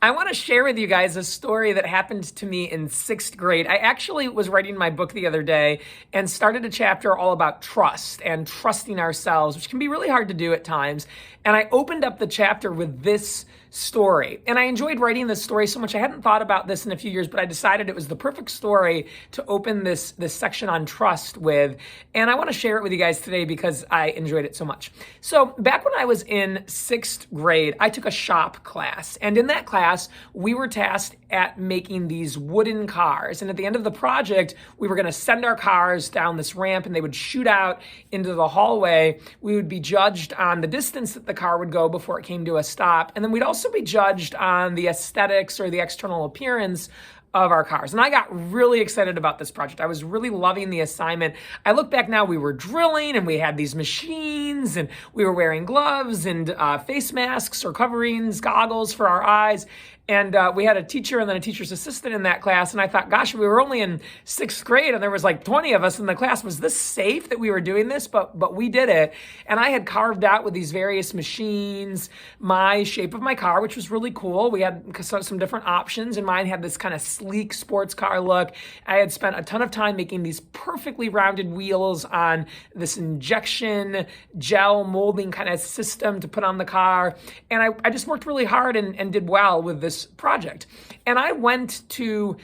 I want to share with you guys a story that happened to me in sixth grade. I actually was writing my book the other day and started a chapter all about trust and trusting ourselves, which can be really hard to do at times. And I opened up the chapter with this story. And I enjoyed writing this story so much. I hadn't thought about this in a few years, but I decided it was the perfect story to open this section on trust with. And I want to share it with you guys today because I enjoyed it so much. So back when I was in sixth grade, I took a shop class. And in that class, we were tasked at making these wooden cars. And at the end of the project, we were going to send our cars down this ramp and they would shoot out into the hallway. We would be judged on the distance that the car would go before it came to a stop. And then we'd also be judged on the aesthetics or the external appearance of our cars. And I got really excited about this project. I was really loving the assignment. I look back now, we were drilling and we had these machines and we were wearing gloves and face masks or coverings, goggles for our eyes. And we had a teacher and then a teacher's assistant in that class. And I thought, gosh, we were only in sixth grade and there was like 20 of us in the class. Was this safe that we were doing this? But we did it. And I had carved out with these various machines my shape of my car, which was really cool. We had some different options, and mine had this kind of sleek sports car look. I had spent a ton of time making these perfectly rounded wheels on this injection gel molding kind of system to put on the car. And I just worked really hard and did well with this project. And I went to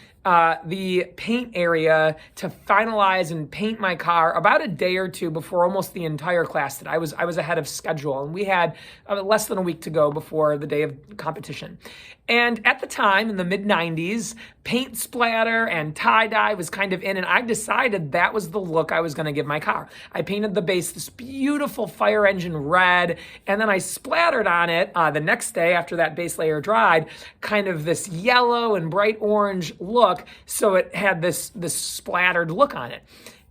the paint area to finalize and paint my car about a day or two before almost the entire class did. I was ahead of schedule, and we had less than a week to go before the day of competition. And at the time, in the mid-90s, paint splatter and tie-dye was kind of in, and I decided that was the look I was going to give my car. I painted the base this beautiful fire engine red, and then I splattered on it the next day after that base layer dried, kind of this yellow and bright orange look, so it had this splattered look on it.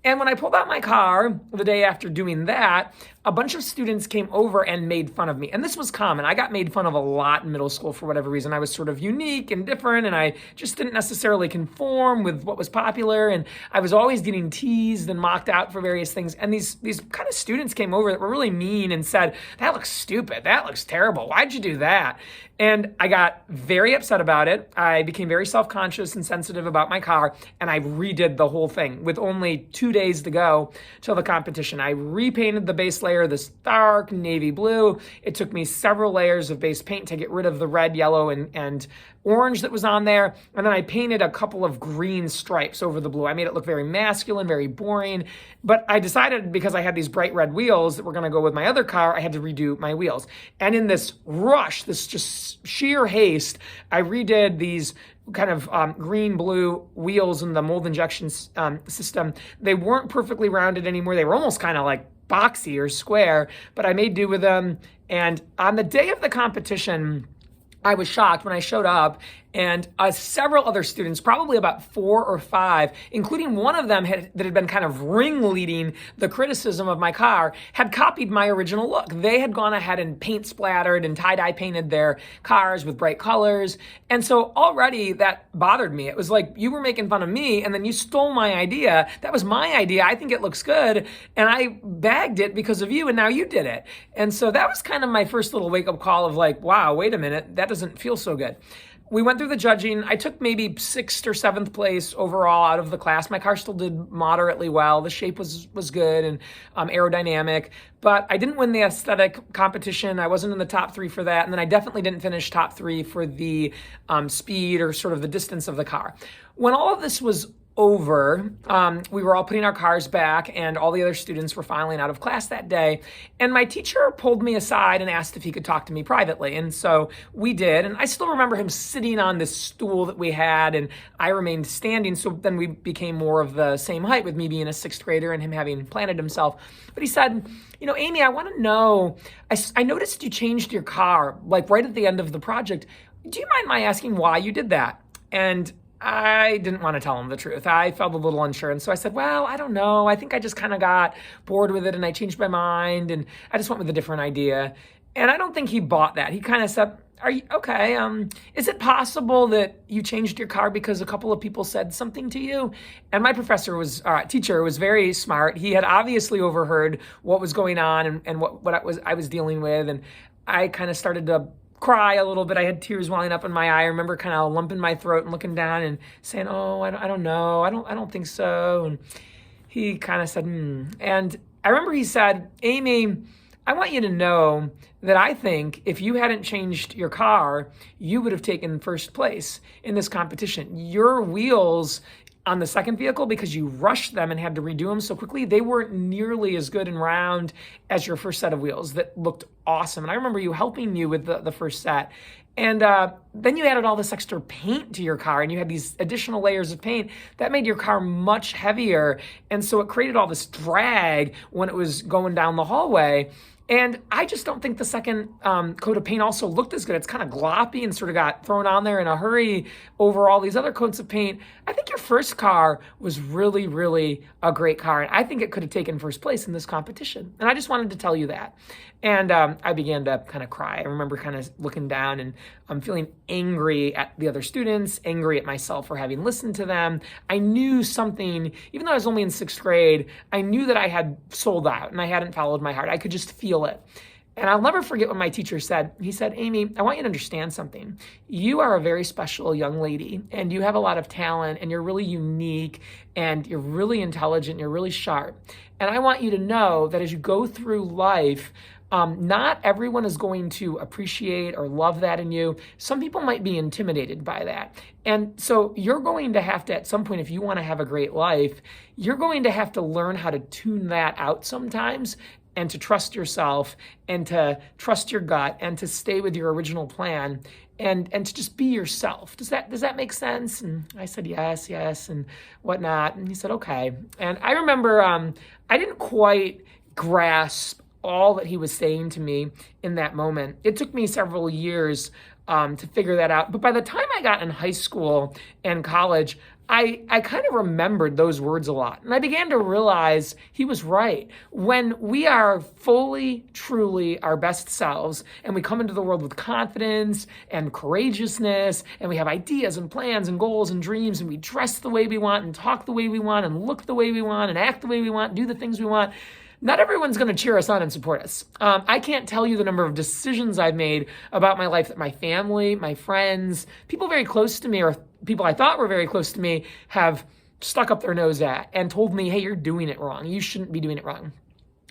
And when I pulled out my car the day after doing that, a bunch of students came over and made fun of me. And this was common. I got made fun of a lot in middle school for whatever reason. I was sort of unique and different, and I just didn't necessarily conform with what was popular. And I was always getting teased and mocked out for various things. And these kind of students came over that were really mean and said, "That looks stupid. That looks terrible. Why'd you do that?" And I got very upset about it. I became very self-conscious and sensitive about my car, and I redid the whole thing with only 2 days to go till the competition. I repainted the base layer this dark navy blue. It took me several layers of base paint to get rid of the red, yellow, and orange that was on there. And then I painted a couple of green stripes over the blue. I made it look very masculine, very boring. But I decided, because I had these bright red wheels that were going to go with my other car, I had to redo my wheels. And in this rush, this just sheer haste, I redid these kind of green-blue wheels in the mold injection system. They weren't perfectly rounded anymore. They were almost kind of like boxy or square, but I made do with them. And on the day of the competition, I was shocked when I showed up, and several other students, probably about 4 or 5, including one of them that had been kind of ringleading the criticism of my car, had copied my original look. They had gone ahead and paint splattered and tie-dye painted their cars with bright colors. And so already that bothered me. It was like, you were making fun of me, and then you stole my idea. That was my idea. I think it looks good, and I bagged it because of you, and now you did it. And so that was kind of my first little wake-up call of like, wow, wait a minute, that doesn't feel so good. We went through the judging. I took maybe 6th or 7th place overall out of the class. My car still did moderately well. The shape was good and aerodynamic, but I didn't win the aesthetic competition. I wasn't in the top 3 for that. And then I definitely didn't finish top 3 for the speed or sort of the distance of the car. When all of this was over, we were all putting our cars back, and all the other students were filing out of class that day. And my teacher pulled me aside and asked if he could talk to me privately. And so we did. And I still remember him sitting on this stool that we had, and I remained standing. So then we became more of the same height, with me being a 6th grader and him having planted himself. But he said, "You know, Amy, I want to know, I noticed you changed your car, like right at the end of the project. Do you mind my asking why you did that?" And I didn't want to tell him the truth. I felt a little unsure. And so I said, "Well, I don't know. I think I just kind of got bored with it and I changed my mind and I just went with a different idea." And I don't think he bought that. He kind of said, "Are you okay? Is it possible that you changed your car because a couple of people said something to you?" And my teacher was very smart. He had obviously overheard what was going on and what I was dealing with. And I kind of started to cry a little bit. I had tears welling up in my eye. I remember kind of lumping my throat and looking down and saying, "Oh, I don't know. I don't think so." And he kind of said, And I remember he said, "Amy, I want you to know that I think if you hadn't changed your car, you would have taken first place in this competition. Your wheels on the second vehicle, because you rushed them and had to redo them so quickly, they weren't nearly as good and round as your first set of wheels that looked awesome." And I remember you helping you with the first set. And then you added all this extra paint to your car, and you had these additional layers of paint that made your car much heavier. And so it created all this drag when it was going down the hallway. And I just don't think the second coat of paint also looked as good. It's kind of gloppy and sort of got thrown on there in a hurry over all these other coats of paint. I think your first car was really, really a great car. And I think it could have taken first place in this competition. And I just wanted to tell you that. And I began to kind of cry. I remember kind of looking down and I'm feeling angry at the other students, angry at myself for having listened to them. I knew something, even though I was only in 6th grade, I knew that I had sold out and I hadn't followed my heart. I could just feel it. And I'll never forget what my teacher said. He said, "Amy, I want you to understand something. You are a very special young lady and you have a lot of talent and you're really unique and you're really intelligent and you're really sharp. And I want you to know that as you go through life, not everyone is going to appreciate or love that in you. Some people might be intimidated by that. And so you're going to have to, at some point, if you want to have a great life, you're going to have to learn how to tune that out sometimes and to trust yourself and to trust your gut and to stay with your original plan and to just be yourself. Does that make sense?" And I said, yes, and whatnot. And he said, "Okay." And I remember I didn't quite grasp all that he was saying to me in that moment. It took me several years to figure that out. But by the time I got in high school and college, I kind of remembered those words a lot. And I began to realize he was right. When we are fully, truly our best selves, and we come into the world with confidence and courageousness, and we have ideas and plans and goals and dreams, and we dress the way we want and talk the way we want and look the way we want and act the way we want, do the things we want, not everyone's going to cheer us on and support us. I can't tell you the number of decisions I've made about my life that my family, my friends, people very close to me, or people I thought were very close to me, have stuck up their nose at and told me, "Hey, you're doing it wrong. You shouldn't be doing it wrong."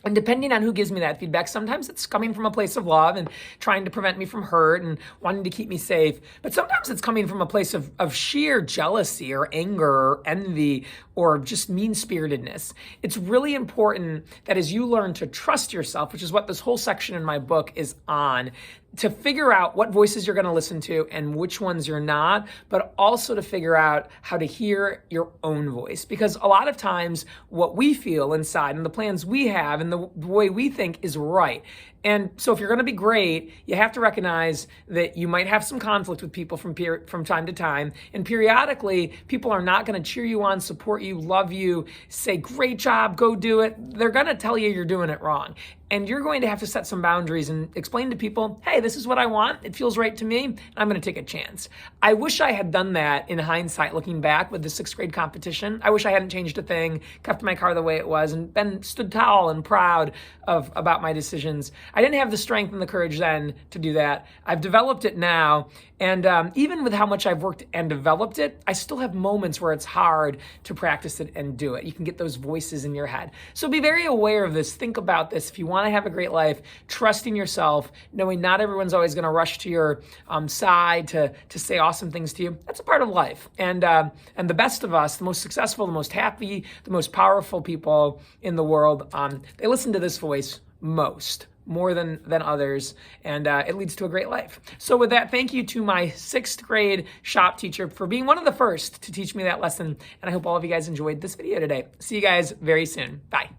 And depending on who gives me that feedback, sometimes it's coming from a place of love and trying to prevent me from hurt and wanting to keep me safe. But sometimes it's coming from a place of sheer jealousy or anger or envy or just mean-spiritedness. It's really important that as you learn to trust yourself, which is what this whole section in my book is on, to figure out what voices you're going to listen to and which ones you're not, but also to figure out how to hear your own voice. Because a lot of times what we feel inside and the plans we have and the way we think is right. And so if you're going to be great, you have to recognize that you might have some conflict with people from time to time. And periodically, people are not going to cheer you on, support you, love you, say, "Great job, go do it." They're going to tell you you're doing it wrong. And you're going to have to set some boundaries and explain to people, "Hey, this is what I want. It feels right to me. I'm going to take a chance." I wish I had done that in hindsight, looking back with the 6th grade competition. I wish I hadn't changed a thing, kept my car the way it was, and stood tall and proud about my decisions. I didn't have the strength and the courage then to do that. I've developed it now. And even with how much I've worked and developed it, I still have moments where it's hard to practice it and do it. You can get those voices in your head. So be very aware of this. Think about this. If you want to have a great life, trusting yourself, knowing not everyone's always going to rush to your side to say awesome things to you. That's a part of life. And the best of us, the most successful, the most happy, the most powerful people in the world, they listen to this voice more than others, and it leads to a great life. So with that, thank you to my 6th grade shop teacher for being one of the first to teach me that lesson, and I hope all of you guys enjoyed this video today. See you guys very soon. Bye.